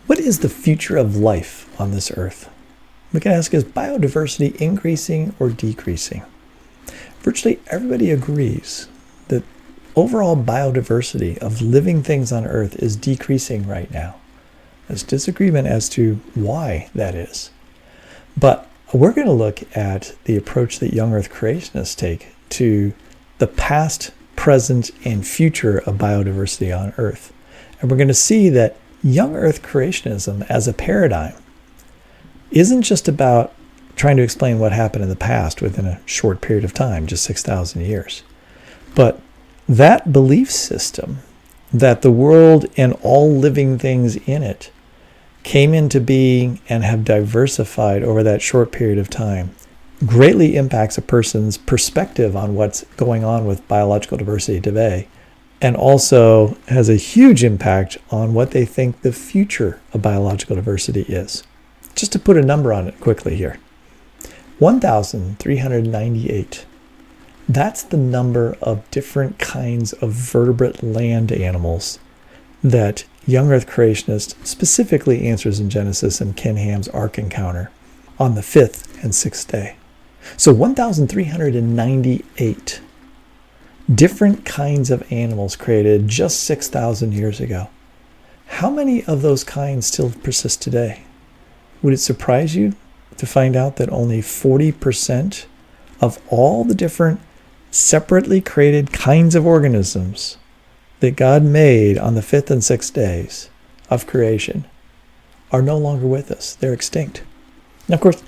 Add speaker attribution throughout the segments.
Speaker 1: What is the future of life on this earth? We can ask, is biodiversity increasing or decreasing? Virtually everybody agrees that overall biodiversity of living things on earth is decreasing right now. There's disagreement as to why that is. But we're going to look at the approach that young earth creationists take to the past, present, and future of biodiversity on earth. And we're going to see that young earth creationism as a paradigm isn't just about trying to explain what happened in the past within a short period of time, just 6,000 years. But that belief system, that the world and all living things in it came into being and have diversified over that short period of time, greatly impacts a person's perspective on what's going on with biological diversity today, and also has a huge impact on what they think the future of biological diversity is. Just to put a number on it quickly here, 1,398. That's the number of different kinds of vertebrate land animals that young earth creationist specifically answers in Genesis and Ken Ham's Ark encounter on the 5th and 6th day. So 1,398 different kinds of animals created just 6,000 years ago. How many of those kinds still persist today? Would it surprise you to find out that only 40% of all the different separately created kinds of organisms that God made on the 5th and 6th days of creation are no longer with us? They're extinct. Now, of course,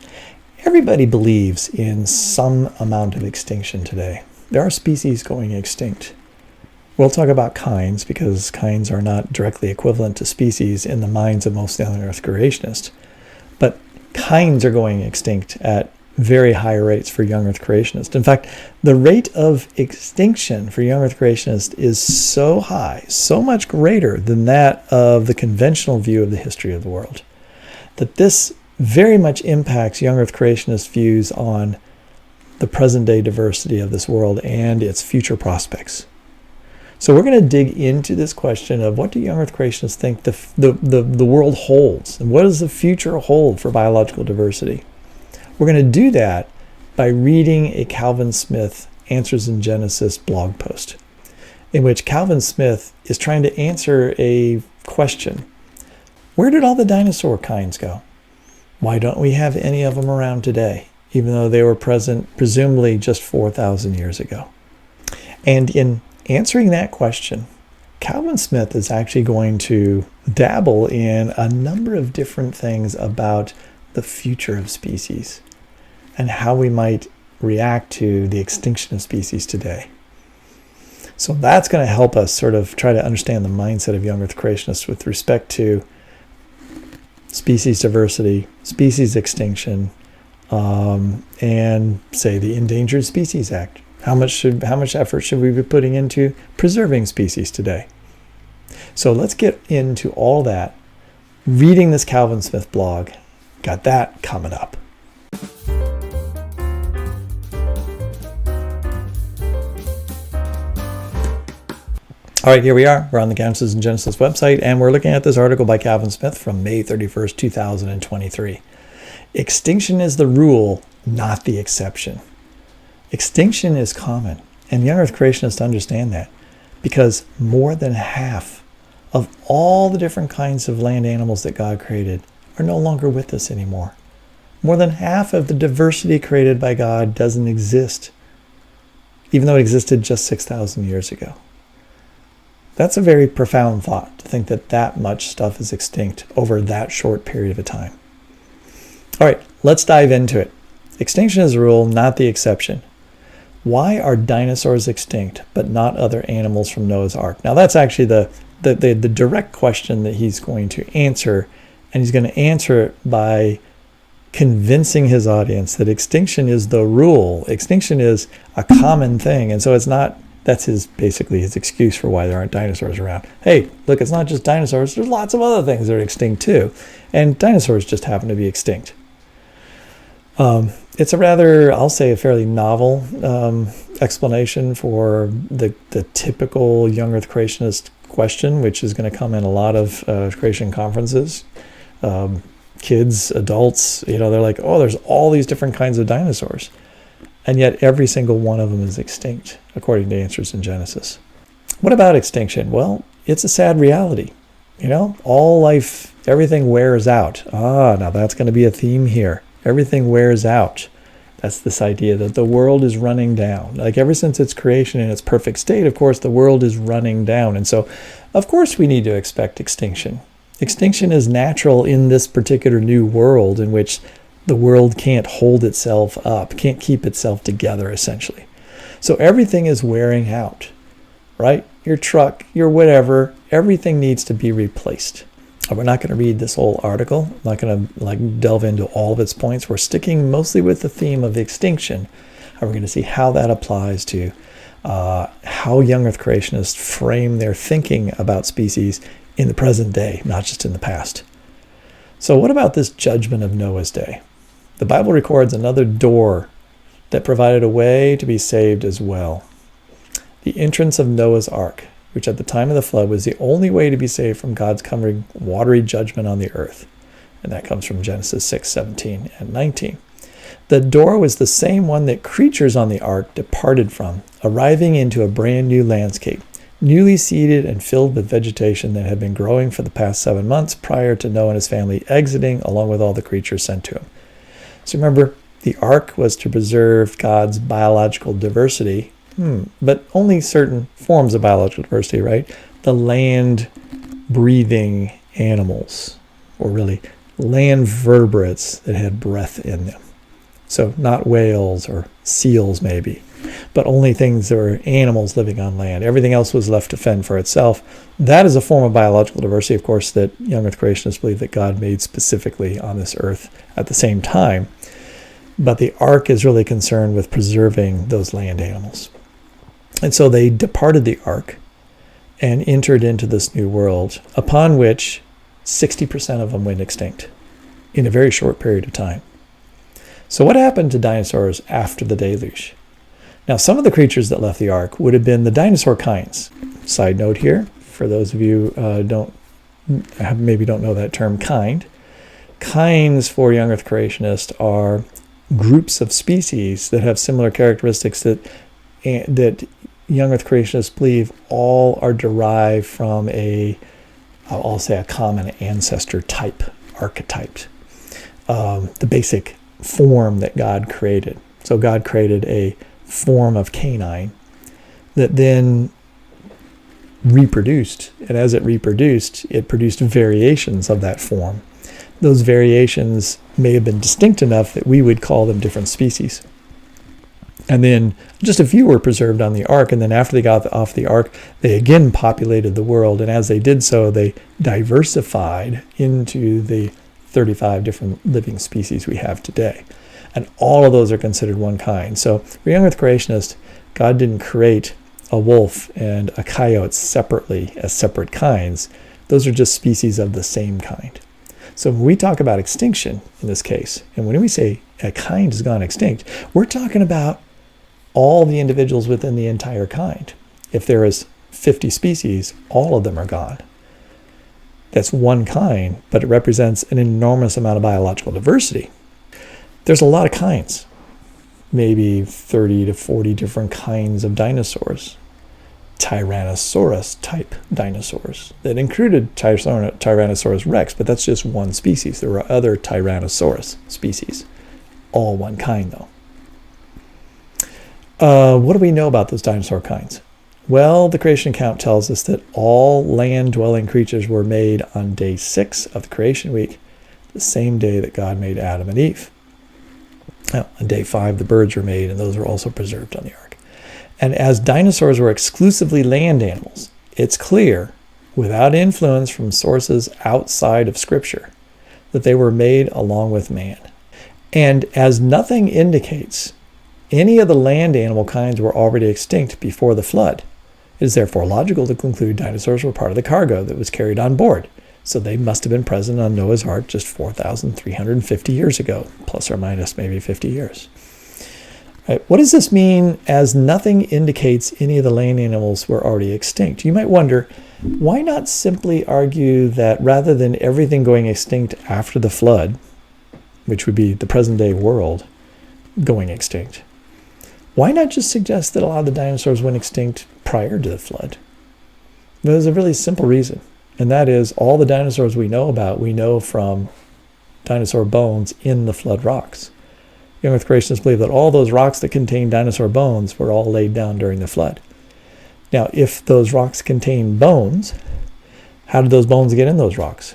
Speaker 1: everybody believes in some amount of extinction today. There are species going extinct. We'll talk about kinds because kinds are not directly equivalent to species in the minds of most young earth creationists. But kinds are going extinct at very high rates for young earth creationists. In fact, the rate of extinction for young earth creationists is so high, so much greater than that of the conventional view of the history of the world, that this very much impacts young earth creationist views on the present day diversity of this world and its future prospects. So we're going to dig into this question of what do young earth creationists think the world holds, and what does the future hold for biological diversity? We're going to do that by reading a Calvin Smith Answers in Genesis blog post, in which Calvin Smith is trying to answer a question. Where did all the dinosaur kinds go? Why don't we have any of them around today, even though they were present presumably just 4,000 years ago? And in answering that question, Calvin Smith is actually going to dabble in a number of different things about the future of species and how we might react to the extinction of species today. So that's going to help us sort of try to understand the mindset of young earth creationists with respect to species diversity, species extinction, and say the Endangered Species Act. How much effort should we be putting into preserving species today? So let's get into all that. Reading this Calvin Smith blog, got that coming up. All right, here we are. We're on the Answers in Genesis website, and we're looking at this article by Calvin Smith from May 31st, 2023. Extinction is the rule, not the exception. Extinction is common, and young earth creationists understand that, because more than half of all the different kinds of land animals that God created are no longer with us anymore. More than half of the diversity created by God doesn't exist, even though it existed just 6,000 years ago. That's a very profound thought, to think that that much stuff is extinct over that short period of time. All right, let's dive into it. Extinction is the rule, not the exception. Why are dinosaurs extinct, but not other animals from Noah's Ark? Now, that's actually the direct question that he's going to answer, and he's going to answer it by convincing his audience that extinction is the rule. Extinction is a common thing, and so it's not. That's basically his excuse for why there aren't dinosaurs around. Hey, look, it's not just dinosaurs. There's lots of other things that are extinct too, and dinosaurs just happen to be extinct. It's a rather, I'll say, a fairly novel explanation for the typical young earth creationist question, which is going to come in a lot of creation conferences. Kids, adults, they're like, oh, there's all these different kinds of dinosaurs. And yet every single one of them is extinct, according to answers in Genesis. What about extinction? Well, it's a sad reality. All life, everything wears out. Now that's going to be a theme here. Everything wears out. That's this idea that the world is running down. Like ever since its creation in its perfect state, of course, the world is running down. And so, of course, we need to expect extinction. Extinction is natural in this particular new world in which the world can't hold itself up, can't keep itself together, essentially. So everything is wearing out, right? Your truck, your whatever, everything needs to be replaced. We're not going to read this whole article. I'm not going to delve into all of its points. We're sticking mostly with the theme of extinction. And we're going to see how that applies to how young Earth creationists frame their thinking about species in the present day, not just in the past. So what about this judgment of Noah's day? The Bible records another door that provided a way to be saved as well. The entrance of Noah's ark, which at the time of the flood was the only way to be saved from God's coming watery judgment on the earth. And that comes from Genesis 6:17 and 19. The door was the same one that creatures on the ark departed from, arriving into a brand new landscape, newly seeded and filled with vegetation that had been growing for the past 7 months prior to Noah and his family exiting along with all the creatures sent to him. So remember, the ark was to preserve God's biological diversity, but only certain forms of biological diversity, right? The land-breathing animals, or really land vertebrates that had breath in them. So not whales or seals maybe, but only things that were animals living on land. Everything else was left to fend for itself. That is a form of biological diversity, of course, that young Earth creationists believe that God made specifically on this earth at the same time. But the ark is really concerned with preserving those land animals. And so they departed the ark and entered into this new world, upon which 60% of them went extinct in a very short period of time. So what happened to dinosaurs after the deluge? Now, some of the creatures that left the ark would have been the dinosaur kinds. Side note here, for those of you maybe don't know that term, kind. Kinds for young Earth creationists are groups of species that have similar characteristics that young Earth creationists believe all are derived from I'll say a common ancestor type, archetype, the basic form that God created. So God created a form of canine that then reproduced, and as it reproduced, it produced variations of that form. Those variations may have been distinct enough that we would call them different species. And then just a few were preserved on the ark, and then after they got off the ark, they again populated the world, and as they did so, they diversified into the 35 different living species we have today. And all of those are considered one kind. So for young Earth creationists, God didn't create a wolf and a coyote separately as separate kinds. Those are just species of the same kind. So when we talk about extinction in this case, and when we say a kind has gone extinct, we're talking about all the individuals within the entire kind. If there is 50 species, all of them are gone. That's one kind, but it represents an enormous amount of biological diversity. There's a lot of kinds, maybe 30 to 40 different kinds of dinosaurs. Tyrannosaurus type dinosaurs that included Tyrannosaurus rex, but that's just one species. There were other Tyrannosaurus species, all one kind though. What do we know about those dinosaur kinds? Well, the creation account tells us that all land-dwelling creatures were made on day 6 of the creation week, the same day that God made Adam and Eve. Now, on day 5, the birds were made, and those were also preserved on the ark. And as dinosaurs were exclusively land animals, it's clear, without influence from sources outside of Scripture, that they were made along with man. And as nothing indicates, any of the land animal kinds were already extinct before the flood. It is therefore logical to conclude dinosaurs were part of the cargo that was carried on board. So they must have been present on Noah's Ark just 4,350 years ago, plus or minus maybe 50 years. Right? What does this mean as nothing indicates any of the land animals were already extinct? You might wonder, why not simply argue that rather than everything going extinct after the flood, which would be the present day world going extinct, why not just suggest that a lot of the dinosaurs went extinct prior to the flood? There's a really simple reason, and that is all the dinosaurs we know about, we know from dinosaur bones in the flood rocks. Young Earth creationists believe that all those rocks that contain dinosaur bones were all laid down during the flood. Now, if those rocks contain bones, how did those bones get in those rocks?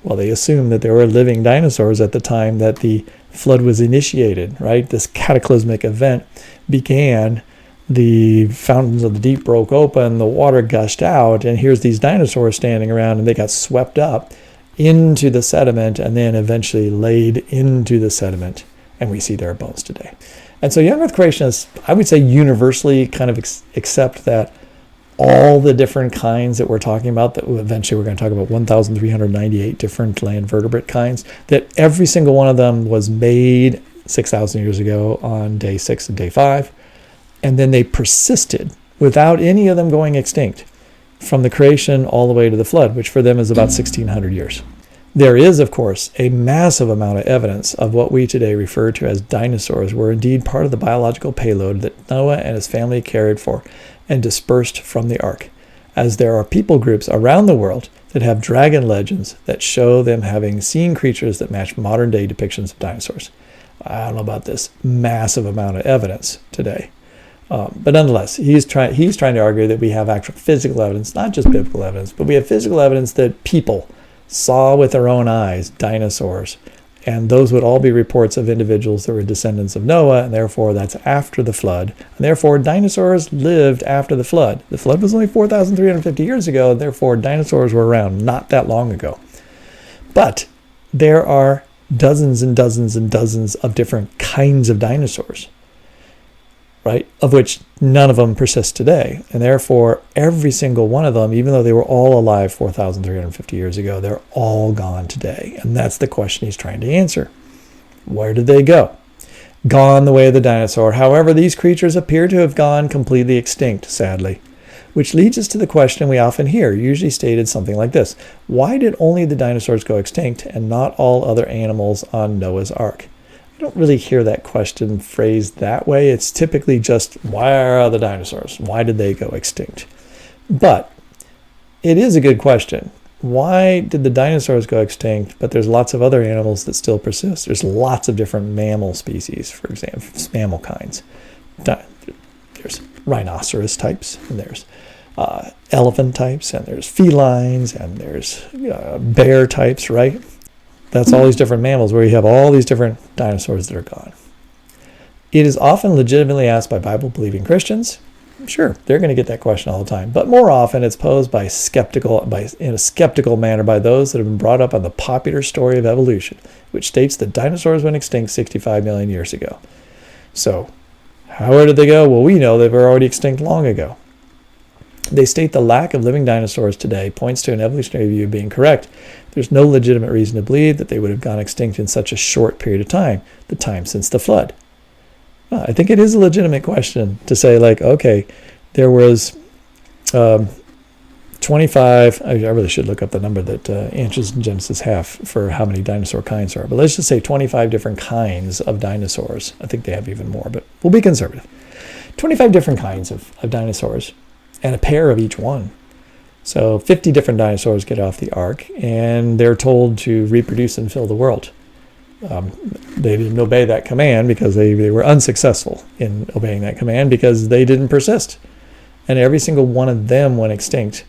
Speaker 1: Well, they assume that there were living dinosaurs at the time that the flood was initiated, right? This cataclysmic event began, the fountains of the deep broke open, the water gushed out, and here's these dinosaurs standing around, and they got swept up into the sediment and then eventually laid into the sediment. And we see their bones today. And so young Earth creationists, I would say universally kind of accept that all the different kinds that we're talking about, that eventually we're going to talk about 1,398 different land vertebrate kinds, that every single one of them was made 6,000 years ago on day 6 and day 5. And then they persisted without any of them going extinct from the creation all the way to the flood, which for them is about 1,600 years. There is, of course, a massive amount of evidence of what we today refer to as dinosaurs were indeed part of the biological payload that Noah and his family carried for and dispersed from the ark, as there are people groups around the world that have dragon legends that show them having seen creatures that match modern-day depictions of dinosaurs. I don't know about this massive amount of evidence today. But nonetheless, he's trying to argue that we have actual physical evidence, not just biblical evidence, but we have physical evidence that people saw with their own eyes dinosaurs, and those would all be reports of individuals that were descendants of Noah, and therefore that's after the flood, and therefore dinosaurs lived after the flood. The flood was only 4,350 years ago, and therefore dinosaurs were around not that long ago. But there are dozens and dozens and dozens of different kinds of dinosaurs, right, of which none of them persist today. And therefore, every single one of them, even though they were all alive 4,350 years ago, they're all gone today. And that's the question he's trying to answer. Where did they go? Gone the way of the dinosaur. However, these creatures appear to have gone completely extinct, sadly. Which leads us to the question we often hear, usually stated something like this. Why did only the dinosaurs go extinct and not all other animals on Noah's Ark? I don't really hear that question phrased that way. It's typically just, why are the dinosaurs? Why did they go extinct? But it is a good question. Why did the dinosaurs go extinct, but there's lots of other animals that still persist? There's lots of different mammal species, for example, mammal kinds. There's rhinoceros types, and there's elephant types, and there's felines, and there's bear types, right? That's all these different mammals where you have all these different dinosaurs that are gone. It is often legitimately asked by Bible-believing Christians. Sure, they're going to get that question all the time. But more often it's posed in a skeptical manner by those that have been brought up on the popular story of evolution, which states that dinosaurs went extinct 65 million years ago. So, where did they go? Well, we know they were already extinct long ago. They state the lack of living dinosaurs today points to an evolutionary view being correct. There's no legitimate reason to believe that they would have gone extinct in such a short period of time, the time since the flood. Well, I think it is a legitimate question to say, like, okay, there was 25, I really should look up the number that Answers in Genesis have for how many dinosaur kinds there are, but let's just say 25 different kinds of dinosaurs. I think they have even more, but we'll be conservative. 25 different kinds of dinosaurs, and a pair of each one. So 50 different dinosaurs get off the ark, and they're told to reproduce and fill the world. They didn't obey that command because they were unsuccessful in obeying that command because they didn't persist. And every single one of them went extinct,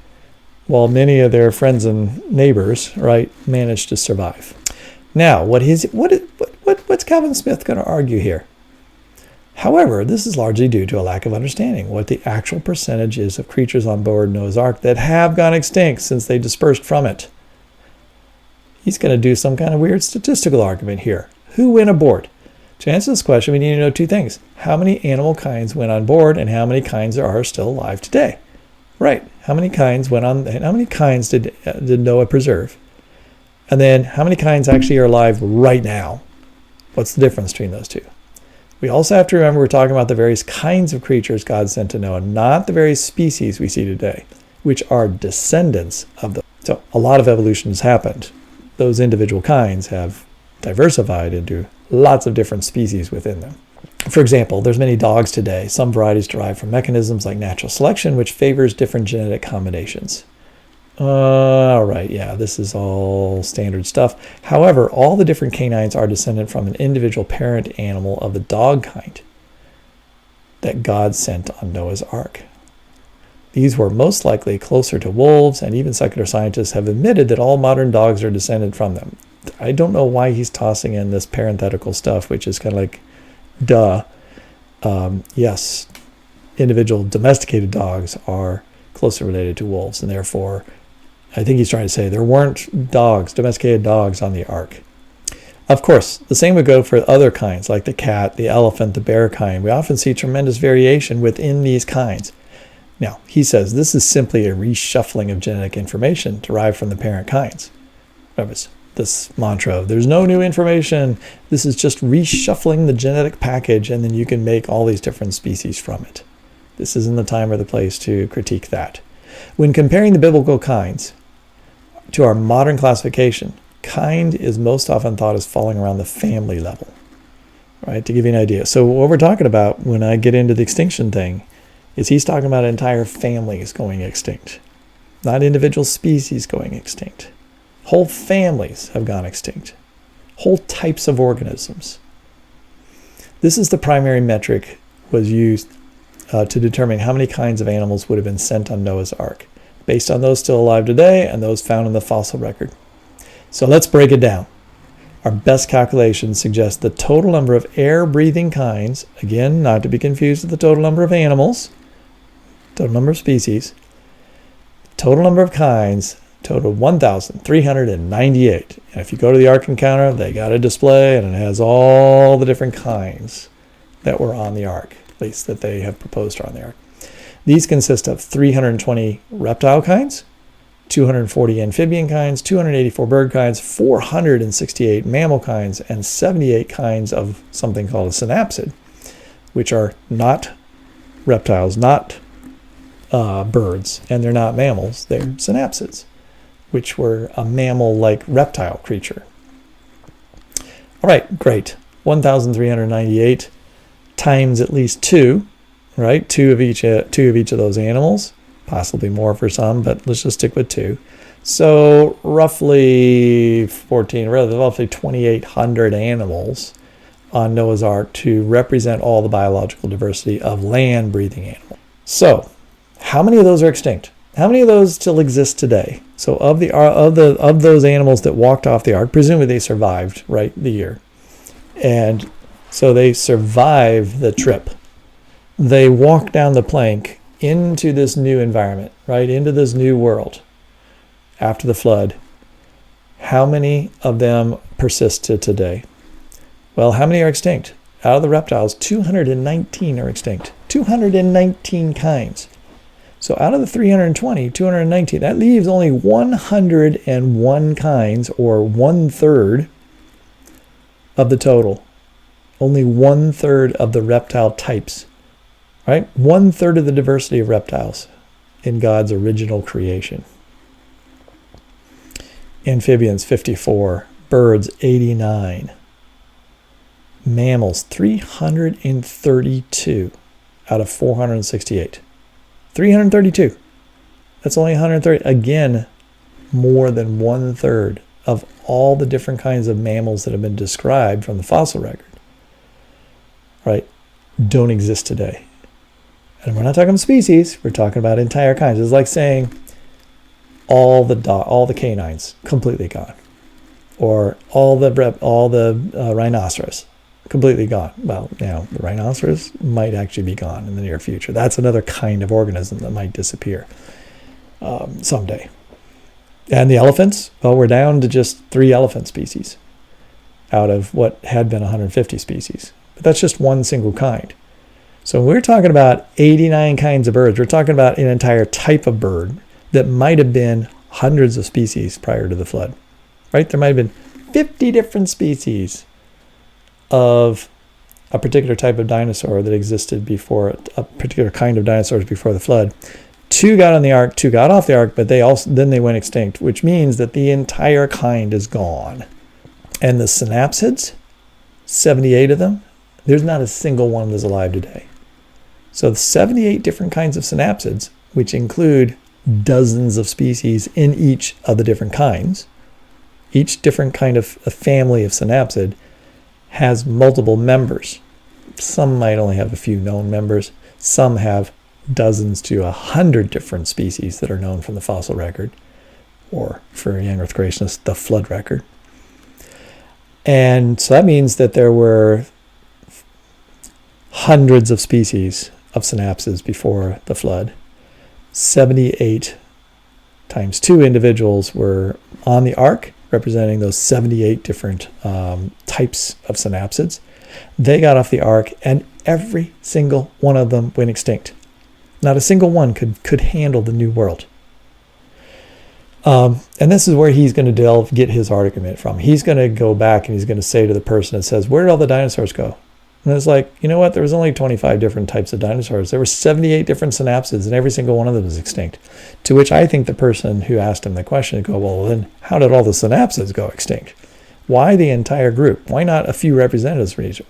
Speaker 1: while many of their friends and neighbors, right, managed to survive. Now, what's Calvin Smith going to argue here? However, this is largely due to a lack of understanding what the actual percentage is of creatures on board Noah's Ark that have gone extinct since they dispersed from it. He's going to do some kind of weird statistical argument here. Who went aboard? To answer this question, we need to know two things. How many animal kinds went on board and how many kinds there are still alive today? Right. How many kinds went on? How many kinds did Noah preserve? And then how many kinds actually are alive right now? What's the difference between those two? We also have to remember we're talking about the various kinds of creatures God sent to Noah, not the various species we see today, which are descendants of them. So a lot of evolution has happened. Those individual kinds have diversified into lots of different species within them. For example, there's many dogs today. Some varieties derive from mechanisms like natural selection, which favors different genetic combinations. All right, yeah, this is all standard stuff. However, all the different canines are descended from an individual parent animal of the dog kind that God sent on Noah's Ark. These were most likely closer to wolves, and even secular scientists have admitted that all modern dogs are descended from them. I don't know why he's tossing in this parenthetical stuff, which is kind of like, duh. Yes, individual domesticated dogs are closely related to wolves, and therefore, I think he's trying to say there weren't dogs, domesticated dogs on the ark. Of course, the same would go for other kinds, like the cat, the elephant, the bear kind. We often see tremendous variation within these kinds. Now, he says this is simply a reshuffling of genetic information derived from the parent kinds. Notice this mantra of there's no new information. This is just reshuffling the genetic package, and then you can make all these different species from it. This isn't the time or the place to critique that. When comparing the biblical kinds to our modern classification, kind is most often thought as falling around the family level, right? To give you an idea. So what we're talking about when I get into the extinction thing is he's talking about entire families going extinct, not individual species going extinct. Whole families have gone extinct. Whole types of organisms. This is the primary metric was used to determine how many kinds of animals would have been sent on Noah's Ark, based on those still alive today and those found in the fossil record. So let's break it down. Our best calculations suggest the total number of air-breathing kinds, again, not to be confused with the total number of animals, total number of species, total number of kinds totaled 1,398. And if you go to the Ark Encounter, they got a display, and it has all the different kinds that were on the Ark, at least that they have proposed are on the Ark. These consist of 320 reptile kinds, 240 amphibian kinds, 284 bird kinds, 468 mammal kinds, and 78 kinds of something called a synapsid, which are not reptiles, not birds, and they're not mammals, they're synapsids, which were a mammal-like reptile creature. All right, great. 1,398 times at least 2, right? Two of each of those animals, possibly more for some, but let's just stick with 2. So roughly 2,800 animals on Noah's Ark to represent all the biological diversity of land-breathing animals. So, how many of those are extinct? How many of those still exist today? So of those animals that walked off the ark, presumably they survived, right, the year. And so they survived the trip. They walked down the plank into this new environment, right, into this new world after the flood. How many of them persist to today? Well, how many are extinct? Out of the reptiles, 219 are extinct. 219 kinds. So out of the 320, 219, that leaves only 101 kinds, or 1/3 of the total. Only 1/3 of the reptile types, right? 1/3 of the diversity of reptiles in God's original creation. Amphibians, 54. Birds, 89. Mammals, 332 out of 468. 332. That's only 130. Again, more than 1/3 of all the different kinds of mammals that have been described from the fossil record, right, don't exist today. And we're not talking species, we're talking about entire kinds. It's like saying all the canines completely gone, or all the rhinoceros completely gone. Well, now the rhinoceros might actually be gone in the near future. That's another kind of organism that might disappear someday. And the elephants, well, we're down to just 3 elephant species out of what had been 150 species. But that's just one single kind. So when we're talking about 89 kinds of birds, we're talking about an entire type of bird that might have been hundreds of species prior to the flood, right? There might have been 50 different species of a particular type of dinosaur that existed before, a particular kind of dinosaurs before the flood. 2 got on the ark, 2 got off the ark, but then they went extinct, which means that the entire kind is gone. And the synapsids, 78 of them, there's not a single one that's alive today. So the 78 different kinds of synapsids, which include dozens of species in each of the different kinds, each different kind of a family of synapsid has multiple members. Some might only have a few known members. Some have dozens to 100 different species that are known from the fossil record, or for young Earth creationists, the flood record. And so that means that there were hundreds of species of synapsids before the flood. 78 times 2 individuals were on the ark, representing those 78 different types of synapsids. They got off the ark, and every single one of them went extinct. Not a single one could handle the new world. And this is where he's going to get his argument from. He's going to go back and he's going to say to the person that says, where did all the dinosaurs go? And it's like, you know what? There was only 25 different types of dinosaurs. There were 78 different synapsids, and every single one of them is extinct. To which I think the person who asked him the question would go, well, then how did all the synapsids go extinct? Why the entire group? Why not a few representatives from each?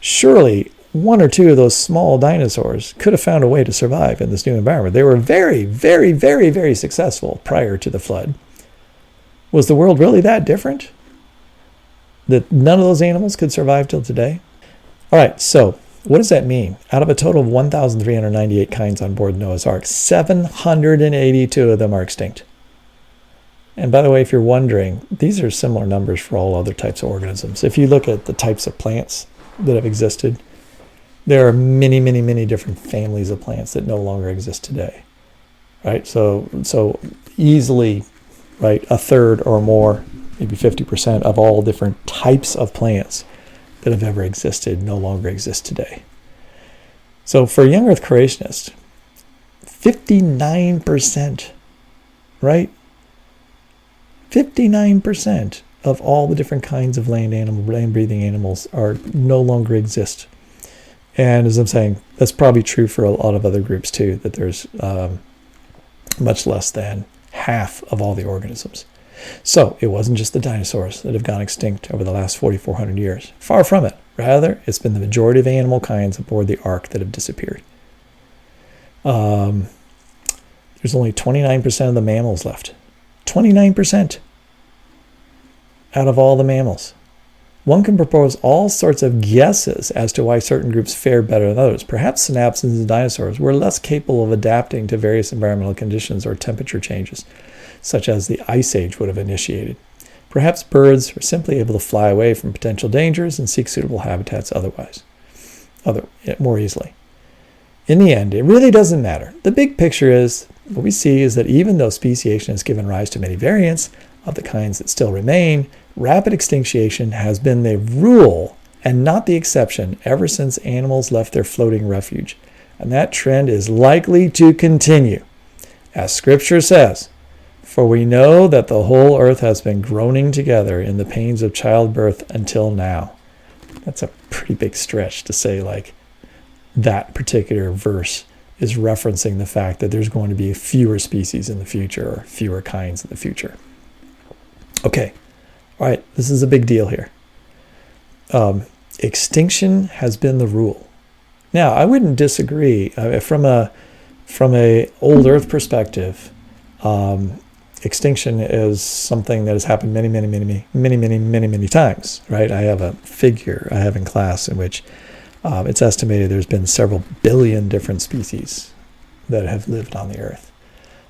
Speaker 1: Surely 1 or 2 of those small dinosaurs could have found a way to survive in this new environment. They were very, very, very, very successful prior to the flood. Was the world really that different? That none of those animals could survive till today? All right, so what does that mean? Out of a total of 1,398 kinds on board Noah's Ark, 782 of them are extinct. And by the way, if you're wondering, these are similar numbers for all other types of organisms. If you look at the types of plants that have existed, there are many, many, many different families of plants that no longer exist today. Right? So easily, right, a third or more, maybe 50% of all different types of plants that have ever existed no longer exist today. So for a young Earth creationist, 59%, right? 59% of all the different kinds of land-breathing animals are no longer exist. And as I'm saying, that's probably true for a lot of other groups too, that there's much less than half of all the organisms. So it wasn't just the dinosaurs that have gone extinct over the last 4,400 years. Far from it. Rather, it's been the majority of animal kinds aboard the ark that have disappeared. There's only 29% of the mammals left. 29% out of all the mammals. One can propose all sorts of guesses as to why certain groups fare better than others. Perhaps synapsids and dinosaurs were less capable of adapting to various environmental conditions or temperature changes, such as the Ice Age would have initiated. Perhaps birds were simply able to fly away from potential dangers and seek suitable habitats more easily. In the end, it really doesn't matter. The big picture is, what we see is that even though speciation has given rise to many variants of the kinds that still remain, rapid extinction has been the rule and not the exception ever since animals left their floating refuge. And that trend is likely to continue. As Scripture says, for we know that the whole earth has been groaning together in the pains of childbirth until now. That's a pretty big stretch to say like that particular verse is referencing the fact that there's going to be fewer species in the future or fewer kinds in the future. Okay, all right, this is a big deal here. Extinction has been the rule. Now, I wouldn't disagree. From a old Earth perspective, extinction is something that has happened many times, right? I have a figure I have in class in which it's estimated there's been several billion different species that have lived on the Earth.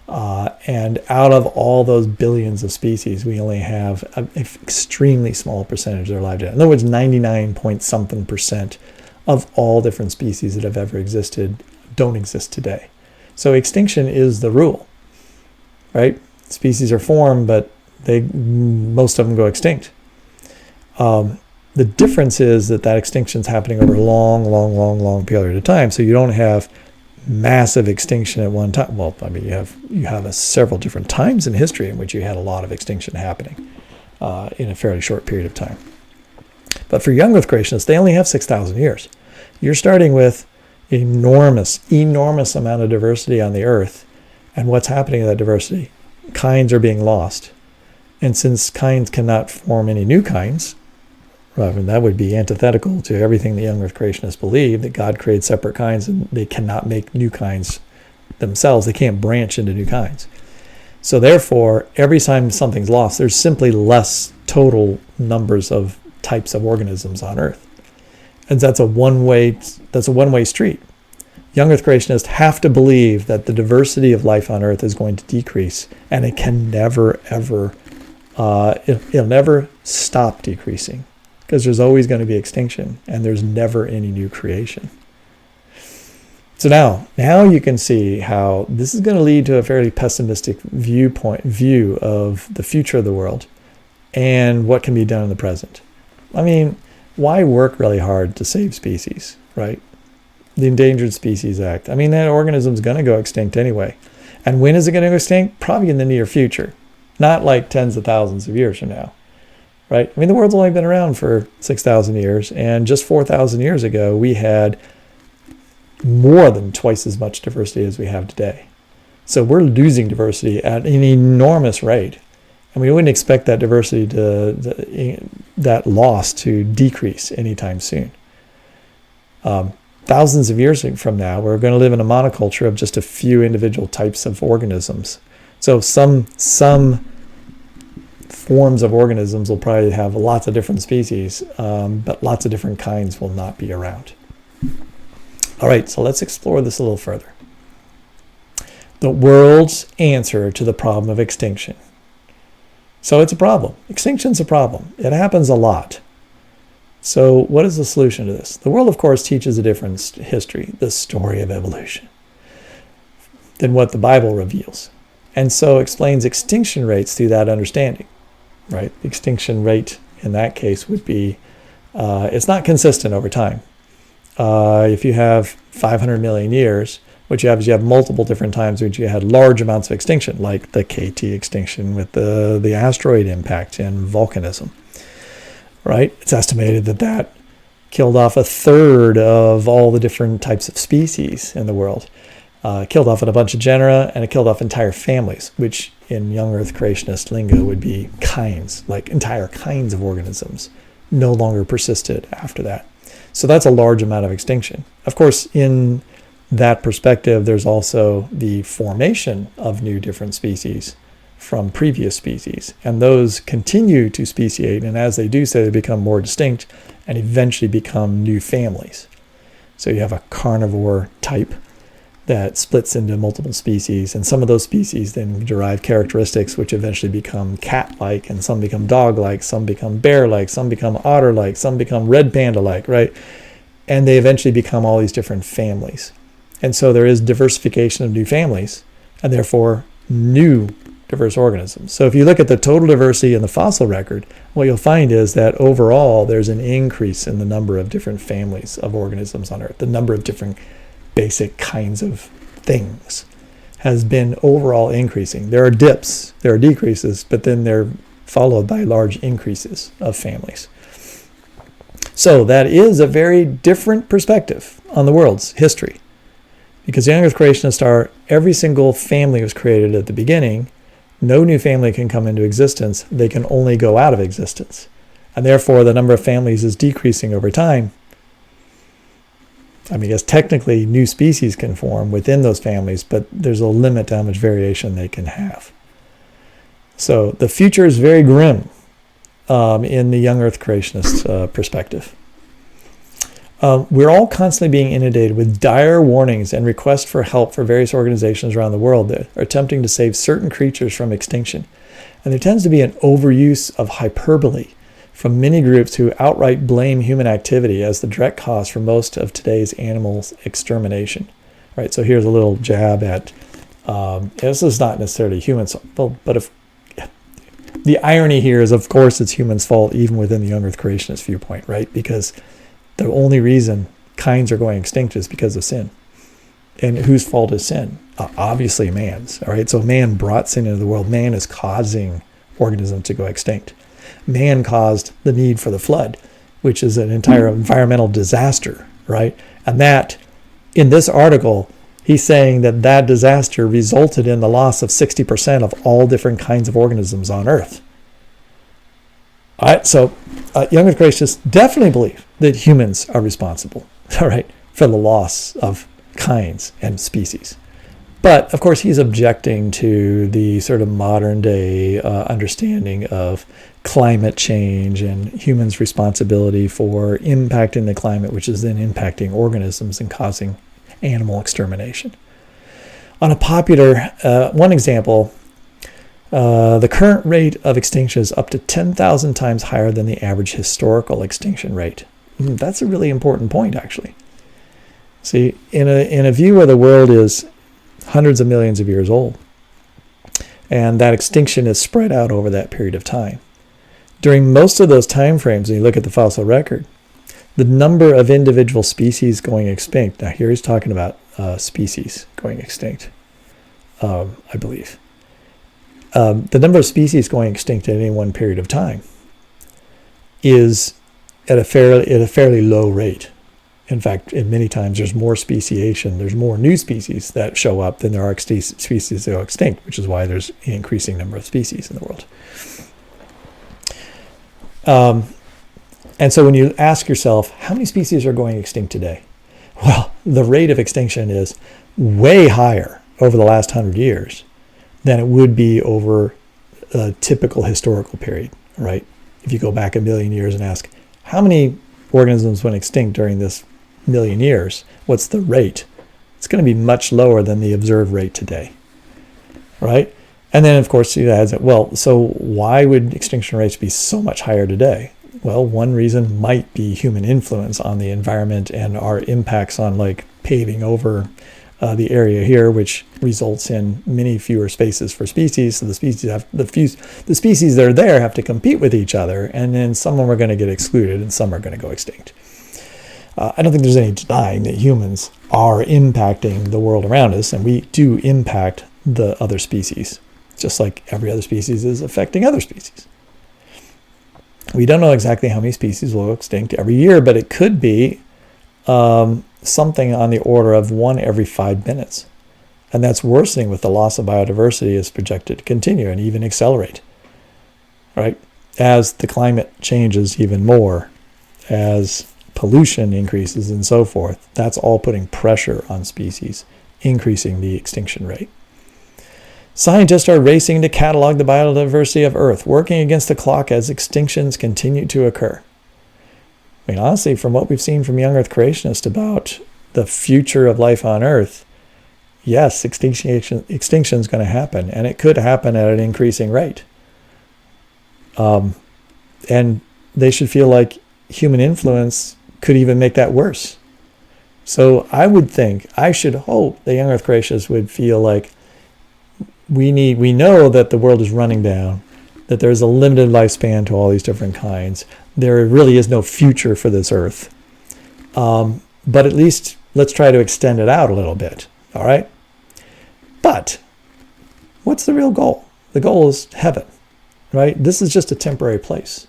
Speaker 1: And out of all those billions of species, we only have an extremely small percentage that are alive today. In other words, 99-point-something% of all different species that have ever existed don't exist today. So extinction is the rule, right? Species are formed, but most of them go extinct. The difference is that extinction is happening over a long period of time. So you don't have massive extinction at one time. Well, I mean, you have several different times in history in which you had a lot of extinction happening in a fairly short period of time. But for young Earth creationists, they only have 6,000 years. You're starting with enormous amount of diversity on the Earth. And what's happening to that diversity? Kinds are being lost. And since kinds cannot form any new kinds, well, I mean, that would be antithetical to everything the young Earth creationists believe, that God created separate kinds and they cannot make new kinds themselves. They can't branch into new kinds. So therefore, every time something's lost, there's simply less total numbers of types of organisms on Earth. And that's a one-way street. Young Earth creationists have to believe that the diversity of life on Earth is going to decrease, and it can never, ever, it'll never stop decreasing, because there's always going to be extinction, and there's never any new creation. So now you can see how this is going to lead to a fairly pessimistic view of the future of the world and what can be done in the present. I mean, why work really hard to save species, right? The Endangered Species Act. I mean, that organism's going to go extinct anyway. And when is it going to go extinct? Probably in the near future. Not like tens of thousands of years from now, right? I mean, the world's only been around for 6,000 years, and just 4,000 years ago, we had more than twice as much diversity as we have today. So we're losing diversity at an enormous rate. And we wouldn't expect that diversity that loss to decrease anytime soon. Thousands of years from now, we're going to live in a monoculture of just a few individual types of organisms. So some forms of organisms will probably have lots of different species, but lots of different kinds will not be around. All right, so let's explore this a little further. The world's answer to the problem of extinction. So it's a problem. Extinction's a problem. It happens a lot. So what is the solution to this? The world, of course, teaches a different history, the story of evolution, than what the Bible reveals. And so explains extinction rates through that understanding, right? The extinction rate in that case would be, it's not consistent over time. If you have 500 million years, what you have is you have multiple different times which you had large amounts of extinction, like the KT extinction with the asteroid impact and volcanism, right? It's estimated that killed off a third of all the different types of species in the world. Killed off a bunch of genera, and it killed off entire families, which in young Earth creationist lingo would be kinds, like entire kinds of organisms no longer persisted after that. So that's a large amount of extinction. Of course, in that perspective, there's also the formation of new different species from previous species. And those continue to speciate, and as they do so, they become more distinct and eventually become new families. So you have a carnivore type that splits into multiple species, and some of those species then derive characteristics which eventually become cat-like, and some become dog-like, some become bear-like, some become otter-like, some become red panda-like, right? And they eventually become all these different families. And so there is diversification of new families, and therefore new diverse organisms. So if you look at the total diversity in the fossil record, what you'll find is that overall there's an increase in the number of different families of organisms on Earth. The number of different basic kinds of things has been overall increasing. There are dips, there are decreases, but then they're followed by large increases of families. So that is a very different perspective on the world's history. Because the young Earth creationists are, every single family was created at the beginning. No new family can come into existence. They can only go out of existence. And therefore, the number of families is decreasing over time. I mean, yes, technically, new species can form within those families, but there's a limit to how much variation they can have. So the future is very grim in the young Earth creationist perspective. We're all constantly being inundated with dire warnings and requests for help for various organizations around the world that are attempting to save certain creatures from extinction. And there tends to be an overuse of hyperbole from many groups who outright blame human activity as the direct cause for most of today's animals' extermination. Right, so here's a little jab at, this is not necessarily humans, but if the irony here is, of course, it's humans' fault, even within the young Earth creationist viewpoint, right? Because the only reason kinds are going extinct is because of sin. And whose fault is sin? Obviously man's. All right, so man brought sin into the world. Man is causing organisms to go extinct. Man caused the need for the flood, which is an entire environmental disaster, right? And that, in this article, he's saying that that disaster resulted in the loss of 60% of all different kinds of organisms on Earth. All right, so young Earth creationists definitely believe that humans are responsible, all right, for the loss of kinds and species. But, of course, he's objecting to the sort of modern day understanding of climate change and humans' responsibility for impacting the climate, which is then impacting organisms and causing animal extermination. On a popular, one example, the current rate of extinction is up to 10,000 times higher than the average historical extinction rate. That's a really important point, actually. See, in a view where the world is hundreds of millions of years old, and that extinction is spread out over that period of time. During most of those time frames, when you look at the fossil record, the number of individual species going extinct, now here he's talking about species going extinct, I believe. The number of species going extinct at any one period of time is at a fairly low rate. In fact, many times there's more speciation, there's more new species that show up than there are species that go extinct, which is why there's an increasing number of species in the world. And so when you ask yourself, how many species are going extinct today? Well, the rate of extinction is way higher over the last 100 years than it would be over a typical historical period, right? If you go back a million years and ask, how many organisms went extinct during this million years? What's the rate? It's going to be much lower than the observed rate today, right? And then, of course, you add, well, so why would extinction rates be so much higher today? Well, one reason might be human influence on the environment and our impacts on, like, paving over the area here, which results in many fewer spaces for species. So the species that are there have to compete with each other, and then some of them are going to get excluded and some are going to go extinct. I don't think there's any denying that humans are impacting the world around us, and we do impact the other species, just like every other species is affecting other species. We don't know exactly how many species will go extinct every year, but it could be something on the order of 1 every 5 minutes. And that's worsening with the loss of biodiversity is projected to continue and even accelerate, right? As the climate changes even more, as pollution increases and so forth, that's all putting pressure on species, increasing the extinction rate. Scientists are racing to catalog the biodiversity of Earth, working against the clock as extinctions continue to occur. I mean, honestly, from what we've seen from young Earth creationists about the future of life on Earth, yes, extinction is going to happen, and it could happen at an increasing rate. And they should feel like human influence could even make that worse. So I should hope the young Earth creationists would feel like we know that the world is running down, that there's a limited lifespan to all these different kinds. There really is no future for this Earth. But at least let's try to extend it out a little bit, all right? But what's the real goal? The goal is heaven, right? This is just a temporary place.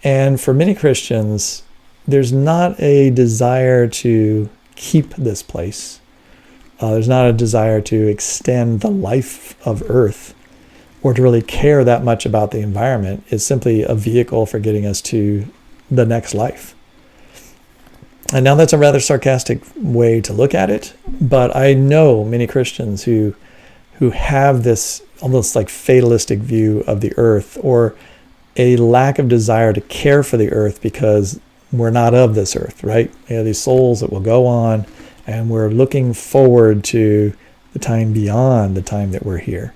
Speaker 1: And for many Christians, there's not a desire to keep this place. There's not a desire to extend the life of Earth or to really care that much about the environment. It's simply a vehicle for getting us to the next life. And now that's a rather sarcastic way to look at it, but I know many Christians who have this almost like fatalistic view of the Earth, or a lack of desire to care for the Earth because we're not of this Earth, right? We have these souls that will go on, and we're looking forward to the time beyond the time that we're here.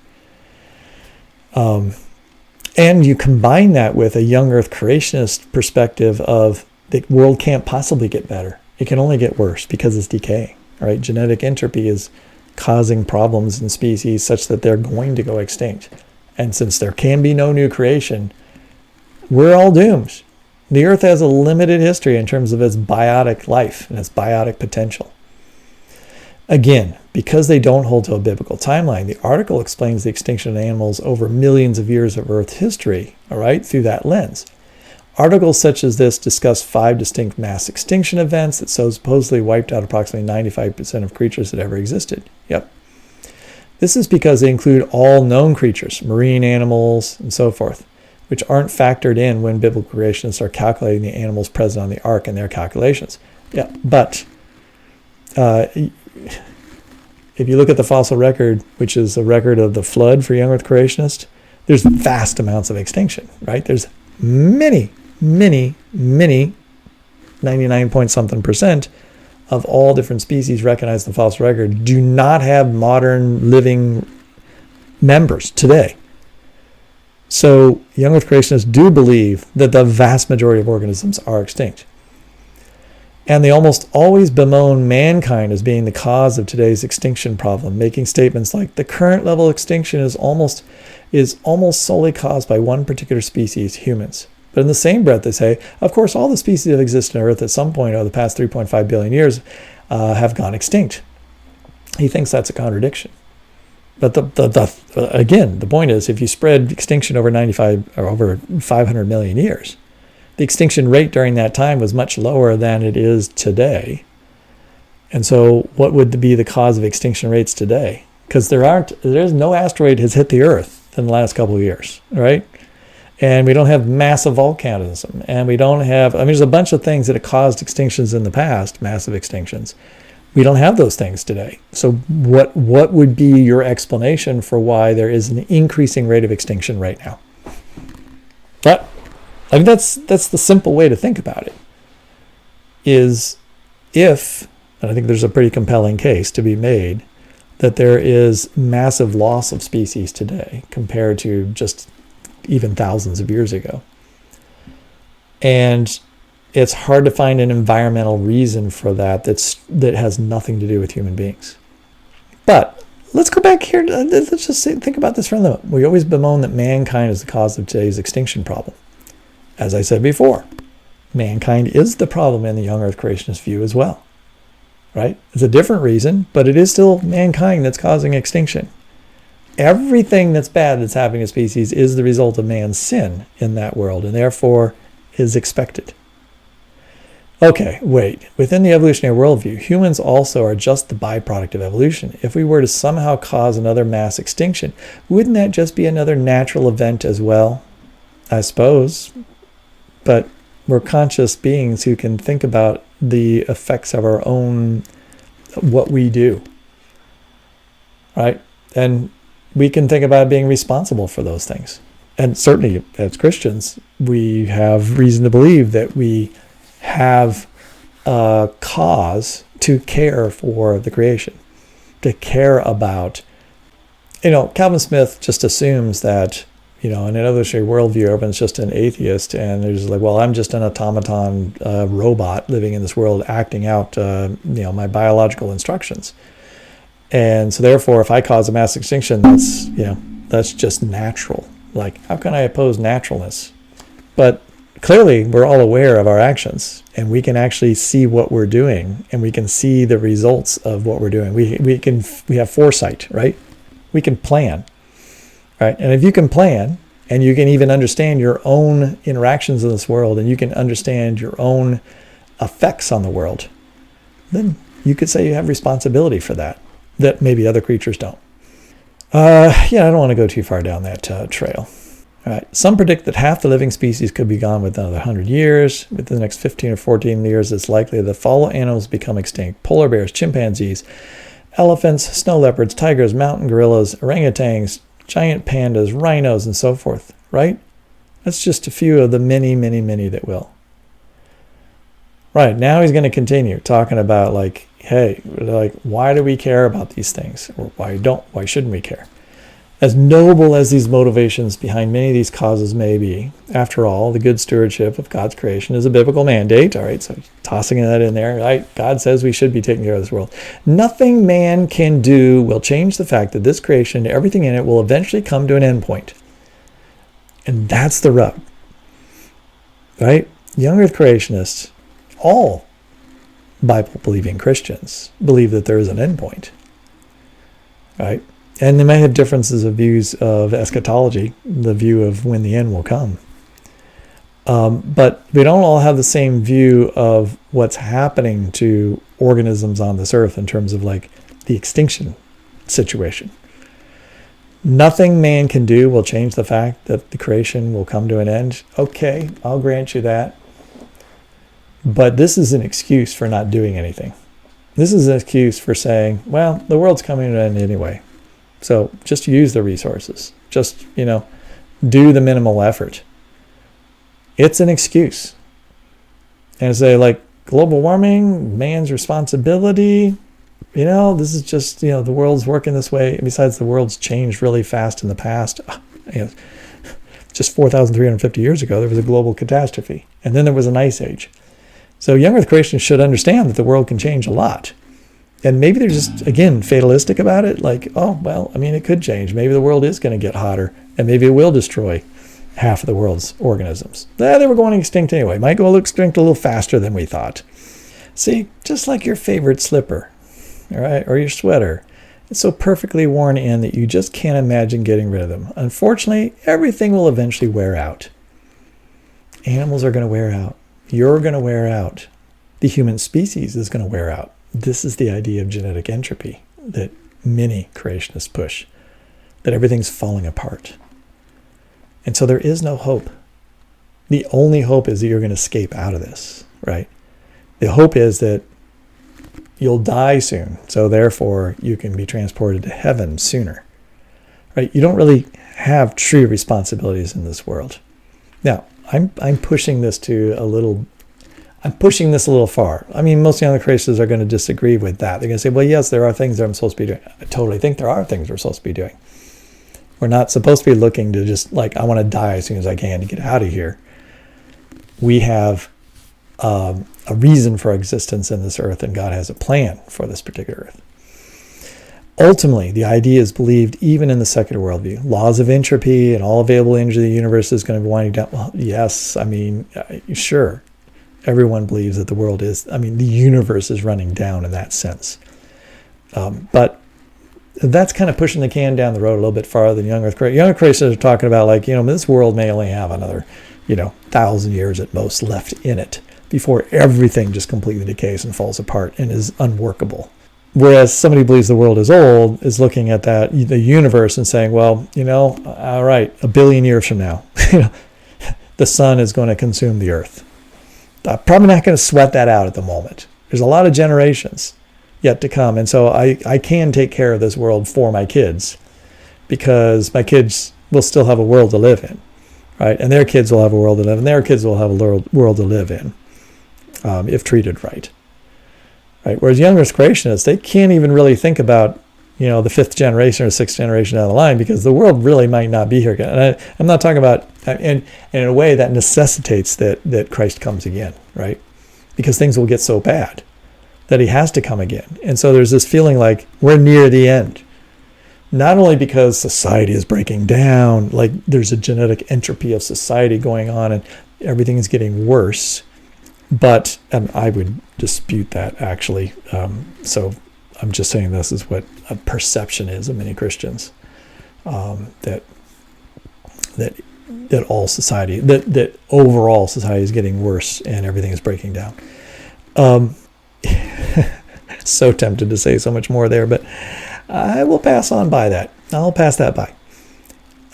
Speaker 1: And you combine that with a young Earth creationist perspective of the world can't possibly get better. It can only get worse because it's decaying, right? Genetic entropy is causing problems in species such that they're going to go extinct. And since there can be no new creation, we're all doomed. The Earth has a limited history in terms of its biotic life and its biotic potential. Again, because they don't hold to a biblical timeline, the article explains the extinction of animals over millions of years of Earth history, all right, through that lens. Articles such as this discuss 5 distinct mass extinction events that supposedly wiped out approximately 95% of creatures that ever existed. Yep. This is because they include all known creatures, marine animals, and so forth, which aren't factored in when biblical creationists are calculating the animals present on the ark in their calculations. Yeah, but if you look at the fossil record, which is a record of the flood for young earth creationists, there's vast amounts of extinction, right? There's many, 99-point-something% of all different species recognized in the fossil record do not have modern living members today. So young earth creationists do believe that the vast majority of organisms are extinct. And they almost always bemoan mankind as being the cause of today's extinction problem, making statements like the current level of extinction is almost solely caused by one particular species, humans. But in the same breath, they say, of course, all the species that have existed on Earth at some point over the past 3.5 billion years have gone extinct. He thinks that's a contradiction. But again, the point is, if you spread extinction over 500 million years, the extinction rate during that time was much lower than it is today. And so what would be the cause of extinction rates today? Because there's no asteroid has hit the Earth in the last couple of years, right? And we don't have massive volcanism. And we don't have, there's a bunch of things that have caused extinctions in the past, massive extinctions. We don't have those things today. So what would be your explanation for why there is an increasing rate of extinction right now? But that's the simple way to think about it. Is if, and I think there's a pretty compelling case to be made, that there is massive loss of species today compared to just even thousands of years ago. And it's hard to find an environmental reason for that that has nothing to do with human beings. But let's go back here. Let's just think about this for a moment. We always bemoan that mankind is the cause of today's extinction problem. As I said before, mankind is the problem in the young earth creationist view as well. Right? It's a different reason, but it is still mankind that's causing extinction. Everything that's bad that's happening to species is the result of man's sin in that world, and therefore is expected. Okay, wait. Within the evolutionary worldview, humans also are just the byproduct of evolution. If we were to somehow cause another mass extinction, wouldn't that just be another natural event as well? I suppose. But we're conscious beings who can think about the effects of our own, what we do. Right? And we can think about being responsible for those things. And certainly as Christians, we have reason to believe that we have a cause to care for the creation, to care about, Calvin Smith just assumes that, in an evolutionary worldview, everyone's just an atheist, and they're just like, well, I'm just an automaton robot living in this world, acting out, my biological instructions. And so therefore, if I cause a mass extinction, that's just natural. Like, how can I oppose naturalness? But clearly, we're all aware of our actions, and we can actually see what we're doing, and we can see the results of what we're doing. We have foresight, right? We can plan, right? And if you can plan, and you can even understand your own interactions in this world, and you can understand your own effects on the world, then you could say you have responsibility for that maybe other creatures don't. I don't want to go too far down that trail. All right. Some predict that half the living species could be gone within another 100 years. Within the next 15 or 14 years, it's likely that follow animals become extinct. Polar bears, chimpanzees, elephants, snow leopards, tigers, mountain gorillas, orangutans, giant pandas, rhinos, and so forth. Right? That's just a few of the many, many, many that will. Right. Now he's going to continue talking about why do we care about these things? Or why shouldn't we care? As noble as these motivations behind many of these causes may be, after all, the good stewardship of God's creation is a biblical mandate. All right, so tossing that in there, right? God says we should be taking care of this world. Nothing man can do will change the fact that this creation, everything in it, will eventually come to an end point. And that's the rub. Right? Young earth creationists, all Bible-believing Christians, believe that there is an end point. Right? And they may have differences of views of eschatology, the view of when the end will come. But we don't all have the same view of what's happening to organisms on this earth in terms of like the extinction situation. Nothing man can do will change the fact that the creation will come to an end. Okay, I'll grant you that. But this is an excuse for not doing anything. This is an excuse for saying, well, the world's coming to an end anyway. So just use the resources. Just, do the minimal effort. It's an excuse. And say like global warming, man's responsibility, this is just, the world's working this way. Besides, the world's changed really fast in the past. Just 4,350 years ago, there was a global catastrophe. And then there was an ice age. So young earth creationists should understand that the world can change a lot. And maybe they're just, again, fatalistic about it. Like, oh, well, it could change. Maybe the world is going to get hotter. And maybe it will destroy half of the world's organisms. They were going extinct anyway. Might go extinct a little faster than we thought. See, just like your favorite slipper. All right, or your sweater. It's so perfectly worn in that you just can't imagine getting rid of them. Unfortunately, everything will eventually wear out. Animals are going to wear out. You're going to wear out. The human species is going to wear out. This is the idea of genetic entropy that many creationists push, that everything's falling apart. And so there is no hope. The only hope is that you're going to escape out of this, right? The hope is that you'll die soon, so therefore you can be transported to heaven sooner. Right? You don't really have true responsibilities in this world. Now, I'm pushing this a little far. Most young creationists are going to disagree with that. They're going to say, well, yes, there are things that I'm supposed to be doing. I totally think there are things we're supposed to be doing. We're not supposed to be looking to just like, I want to die as soon as I can to get out of here. We have a reason for existence in this earth, and God has a plan for this particular earth. Ultimately, the idea is believed even in the secular worldview. Laws of entropy and all available energy of the universe is going to be winding down. Well, yes, sure. Everyone believes that the world is, the universe is running down in that sense. But that's kind of pushing the can down the road a little bit farther than young earth creationists. Young earth creationists are talking about like, this world may only have another, 1,000 years at most left in it before everything just completely decays and falls apart and is unworkable. Whereas somebody who believes the world is old is looking at the universe and saying, well, all right, 1 billion years from now, the sun is going to consume the earth. I'm probably not going to sweat that out at the moment. There's a lot of generations yet to come. And so I can take care of this world for my kids because my kids will still have a world to live in, right? And their kids will have a world to live in, and their kids will have a world to live in if treated right. Right? Whereas young earth creationists, they can't even really think about, the 5th generation or 6th generation down the line because the world really might not be here again. And I'm not talking about, and in a way that necessitates that Christ comes again, right? Because things will get so bad that he has to come again. And so there's this feeling like we're near the end. Not only because society is breaking down, like there's a genetic entropy of society going on and everything is getting worse, but I would dispute that actually. So I'm just saying this is what a perception is of many Christians, that all society, that overall society is getting worse and everything is breaking down. So tempted to say so much more there, but I will pass on by that. I'll pass that by.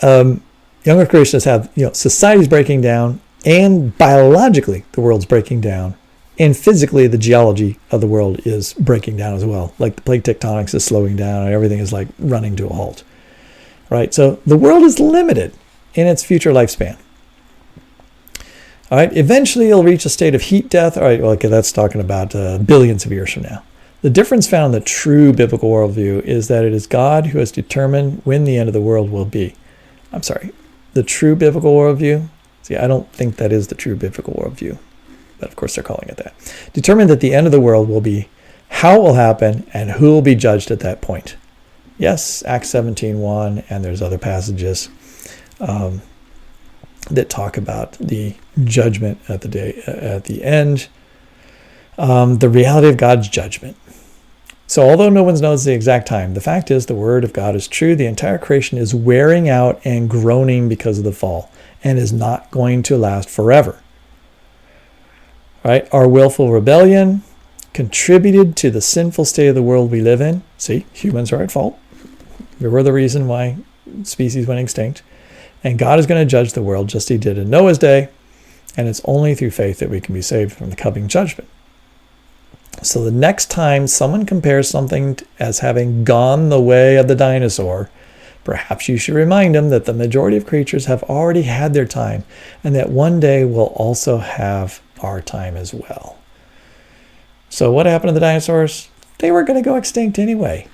Speaker 1: Younger creationists have, society's breaking down, and biologically the world's breaking down, and physically the geology of the world is breaking down as well. Like the plate tectonics is slowing down, and everything is like running to a halt. Right? So the world is limited in its future lifespan. All right, eventually it'll reach a state of heat death. All right, well, okay, that's talking about billions of years from now. The difference found in the true biblical worldview is that it is God who has determined when the end of the world will be. I'm sorry, the true biblical worldview? See, I don't think that is the true biblical worldview, but of course they're calling it that. Determined that the end of the world will be, how it will happen, and who will be judged at that point. Yes, Acts 17:1, and there's other passages that talk about the judgment at the end, the reality of God's judgment. So although no one knows the exact time, the fact is the word of God is true. The entire creation is wearing out and groaning because of the fall and is not going to last forever. right? Our willful rebellion contributed to the sinful state of the world we live in. See, humans are at fault. We were the reason why species went extinct. And God is going to judge the world just as he did in Noah's day. And it's only through faith that we can be saved from the coming judgment. So the next time someone compares something as having gone the way of the dinosaur, perhaps you should remind them that the majority of creatures have already had their time, and that one day we'll also have our time as well. So what happened to the dinosaurs? They were going to go extinct anyway.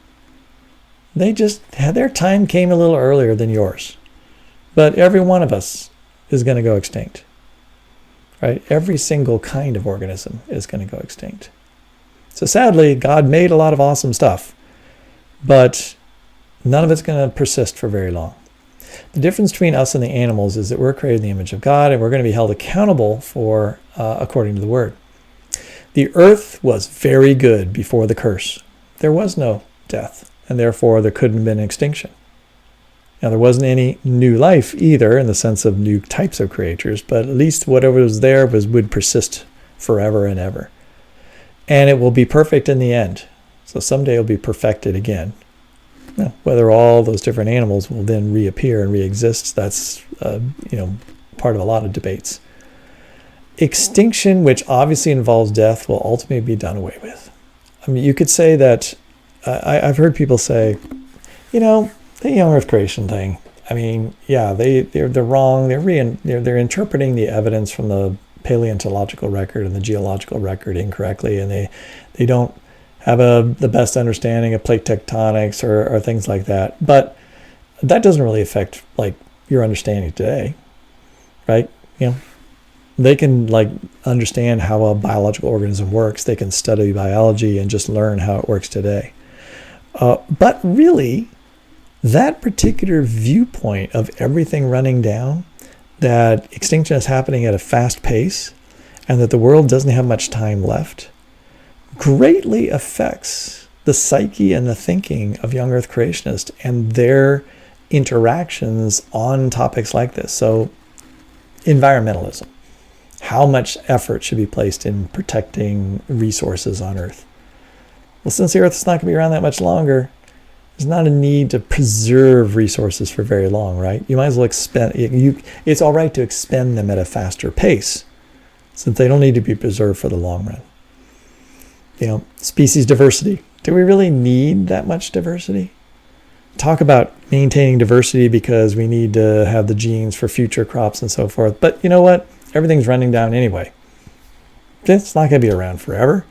Speaker 1: They just had their time, came a little earlier than yours. But every one of us is going to go extinct. Right? Every single kind of organism is going to go extinct. So sadly, God made a lot of awesome stuff, but none of it's going to persist for very long. The difference between us and the animals is that we're created in the image of God, and we're going to be held accountable for according to the Word. The earth was very good before the curse. There was no death, and therefore there couldn't have been extinction. Now, there wasn't any new life either in the sense of new types of creatures, but at least whatever was there would persist forever and ever. And it will be perfect in the end. So someday it'll be perfected again. Now, whether all those different animals will then reappear and re-exist, that's part of a lot of debates. Extinction, which obviously involves death, will ultimately be done away with. I mean, you could say that, I've heard people say, the young earth creation thing, I mean, yeah, they're wrong. They're interpreting the evidence from the paleontological record and the geological record incorrectly, and they don't have the best understanding of plate tectonics or things like that. But that doesn't really affect like your understanding today, right? They can like understand how a biological organism works. They can study biology and just learn how it works today. But really, that particular viewpoint of everything running down, that extinction is happening at a fast pace, and that the world doesn't have much time left, greatly affects the psyche and the thinking of young earth creationists and their interactions on topics like this. So, environmentalism. How much effort should be placed in protecting resources on Earth? Well, since the Earth is not going to be around that much longer, there's not a need to preserve resources for very long, right? You might as well it's all right to expend them at a faster pace, since they don't need to be preserved for the long run. Species diversity. Do we really need that much diversity? Talk about maintaining diversity because we need to have the genes for future crops and so forth. But you know what? Everything's running down anyway. It's not going to be around forever.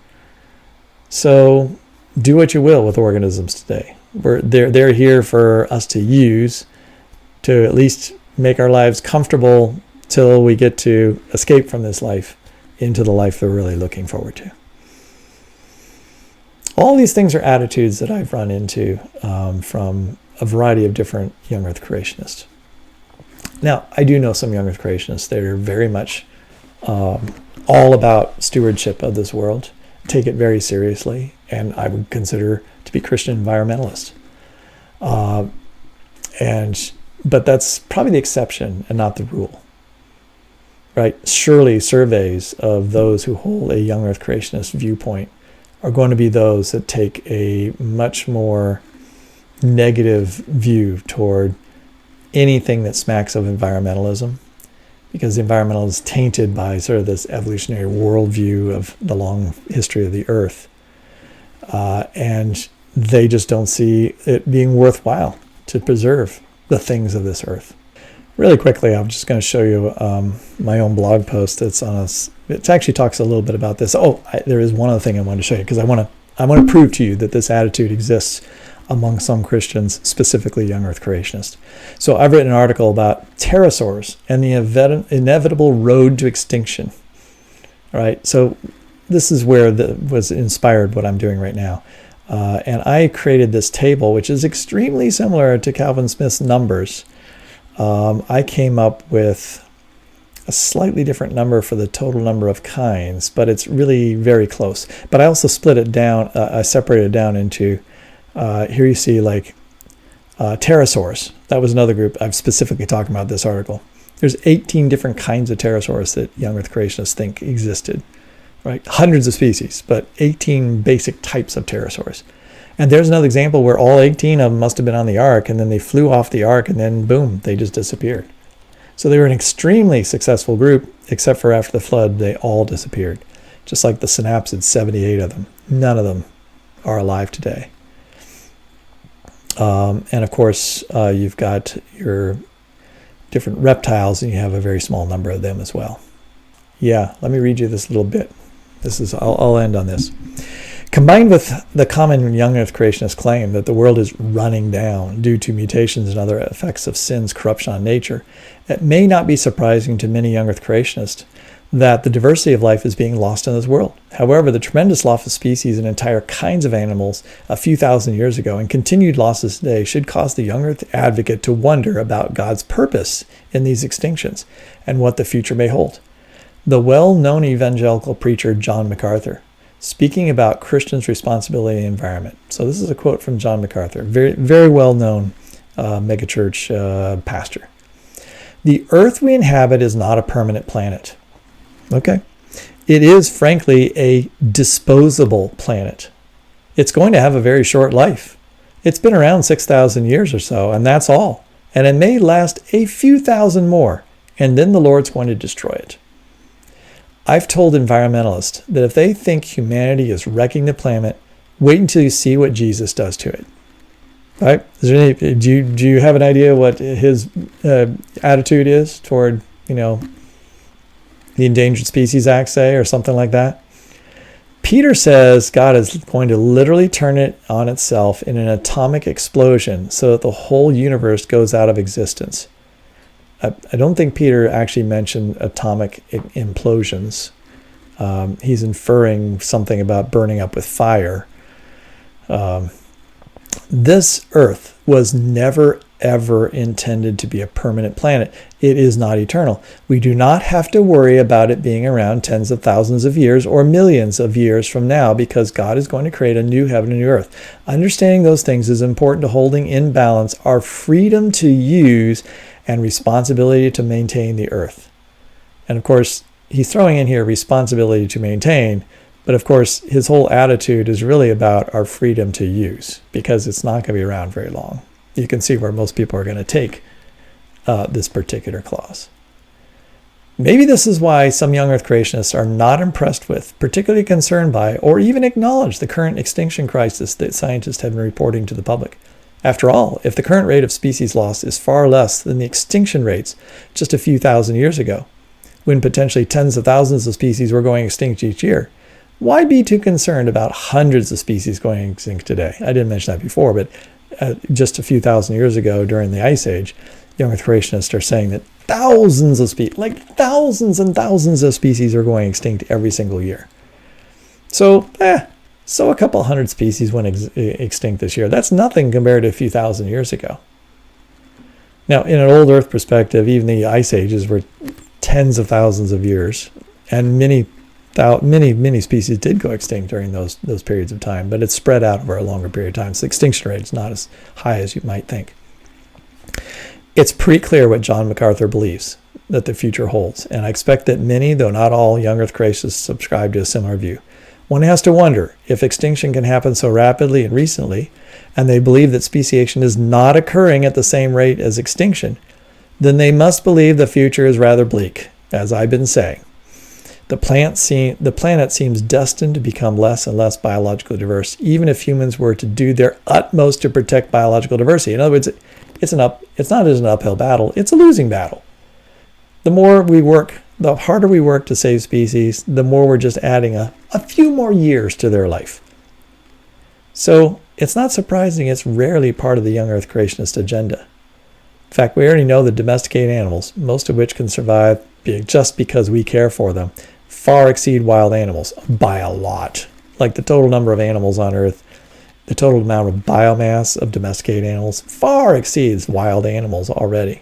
Speaker 1: So do what you will with organisms today. They're here for us to use to at least make our lives comfortable till we get to escape from this life into the life they're really looking forward to. All these things are attitudes that I've run into from a variety of different young earth creationists. Now, I do know some young earth creationists that are very much all about stewardship of this world, take it very seriously, and I would consider to be Christian environmentalists. But that's probably the exception and not the rule. Right? Surely surveys of those who hold a young earth creationist viewpoint are going to be those that take a much more negative view toward anything that smacks of environmentalism, because environmentalism is tainted by sort of this evolutionary worldview of the long history of the earth. And they just don't see it being worthwhile to preserve the things of this earth. Really quickly, I'm just going to show you my own blog post that's on us. It actually talks a little bit about this. There is one other thing I wanted to show you, because I want to prove to you that this attitude exists among some Christians, specifically young earth creationists. So I've written an article about pterosaurs and the inevitable road to extinction. All right, so this is where was inspired what I'm doing right now. And I created this table, which is extremely similar to Calvin Smith's numbers. I came up with a slightly different number for the total number of kinds, but it's really very close. But I also split it down, I separated it down into, here you see like pterosaurs. That was another group I'm specifically talking about in this article. There's 18 different kinds of pterosaurs that young earth creationists think existed. right? Hundreds of species, but 18 basic types of pterosaurs. And there's another example where all 18 of them must have been on the ark, and then they flew off the ark, and then boom, they just disappeared. So they were an extremely successful group, except for after the flood, they all disappeared. Just like the synapsids, 78 of them. None of them are alive today. And of course, you've got your different reptiles, and you have a very small number of them as well. Yeah, let me read you this little bit. I'll end on this. Combined with the common young earth creationist claim that the world is running down due to mutations and other effects of sin's corruption on nature, it may not be surprising to many young earth creationists that the diversity of life is being lost in this world. However, the tremendous loss of species and entire kinds of animals a few thousand years ago and continued losses today should cause the young earth advocate to wonder about God's purpose in these extinctions and what the future may hold. The well-known evangelical preacher John MacArthur, speaking about Christians' responsibility in the environment. So this is a quote from John MacArthur, very, very well-known megachurch pastor. The earth we inhabit is not a permanent planet. Okay? It is, frankly, a disposable planet. It's going to have a very short life. It's been around 6,000 years or so, and that's all. And it may last a few thousand more, and then the Lord's going to destroy it. I've told environmentalists that if they think humanity is wrecking the planet, wait until you see what Jesus does to it. Right? Do you have an idea what his attitude is toward, the Endangered Species Act, say, or something like that? Peter says God is going to literally turn it on itself in an atomic explosion so that the whole universe goes out of existence. I don't think Peter actually mentioned atomic implosions. He's inferring something about burning up with fire. This Earth was never, ever intended to be a permanent planet. It is not eternal. We do not have to worry about it being around tens of thousands of years or millions of years from now, because God is going to create a new heaven and new earth. Understanding those things is important to holding in balance our freedom to use and responsibility to maintain the earth. And of course, he's throwing in here responsibility to maintain, but of course, his whole attitude is really about our freedom to use, because it's not going to be around very long. You can see where most people are going to take this particular clause. Maybe this is why some young earth creationists are not impressed with, particularly concerned by, or even acknowledge the current extinction crisis that scientists have been reporting to the public. After all, if the current rate of species loss is far less than the extinction rates just a few thousand years ago, when potentially tens of thousands of species were going extinct each year, why be too concerned about hundreds of species going extinct today? I didn't mention that before, but just a few thousand years ago during the Ice Age, young earth creationists are saying that thousands of species, like thousands and thousands of species are going extinct every single year. So a couple hundred species went extinct this year. That's nothing compared to a few thousand years ago. Now, in an old Earth perspective, even the Ice Ages were tens of thousands of years, and many species did go extinct during those periods of time, but it's spread out over a longer period of time, so the extinction rate is not as high as you might think. It's pretty clear what John MacArthur believes that the future holds, and I expect that many, though not all, young Earth creationists subscribe to a similar view. One has to wonder if extinction can happen so rapidly and recently, and they believe that speciation is not occurring at the same rate as extinction, then they must believe the future is rather bleak, as I've been saying. The planet seems destined to become less and less biologically diverse, even if humans were to do their utmost to protect biological diversity. In other words, it's not just an uphill battle, it's a losing battle. The more we work, the harder we work to save species, the more we're just adding a few more years to their life. So it's not surprising it's rarely part of the young earth creationist agenda. In fact, we already know that domesticated animals, most of which can survive just because we care for them, far exceed wild animals by a lot. Like the total number of animals on Earth, the total amount of biomass of domesticated animals far exceeds wild animals already.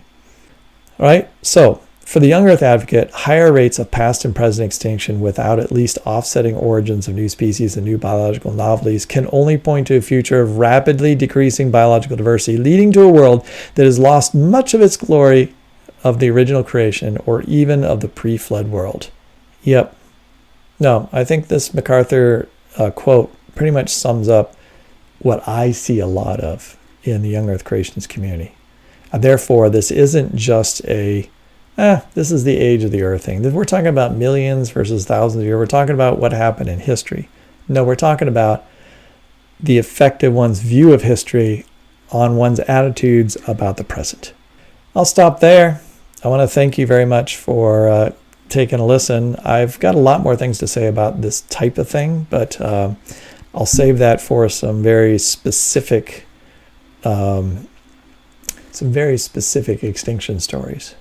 Speaker 1: All right, so for the young Earth advocate, higher rates of past and present extinction without at least offsetting origins of new species and new biological novelties can only point to a future of rapidly decreasing biological diversity, leading to a world that has lost much of its glory of the original creation or even of the pre-flood world. Yep, No, I think this MacArthur quote pretty much sums up what I see a lot of in the young Earth creationist community. Therefore, this isn't just this is the age of the Earth thing. We're talking about millions versus thousands of years. We're talking about what happened in history. No, we're talking about the effect of one's view of history on one's attitudes about the present. I'll stop there. I want to thank you very much for taking a listen. I've got a lot more things to say about this type of thing, but I'll save that for some very specific extinction stories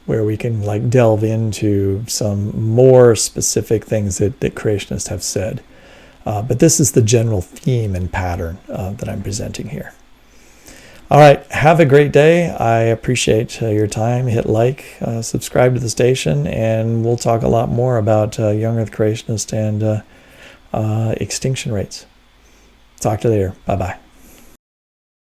Speaker 1: where we can like delve into some more specific things that creationists have said. But this is the general theme and pattern that I'm presenting here. All right, have a great day. I appreciate your time. Hit like, subscribe to the station, and we'll talk a lot more about young Earth creationist and extinction rates. Talk to you later. Bye-bye.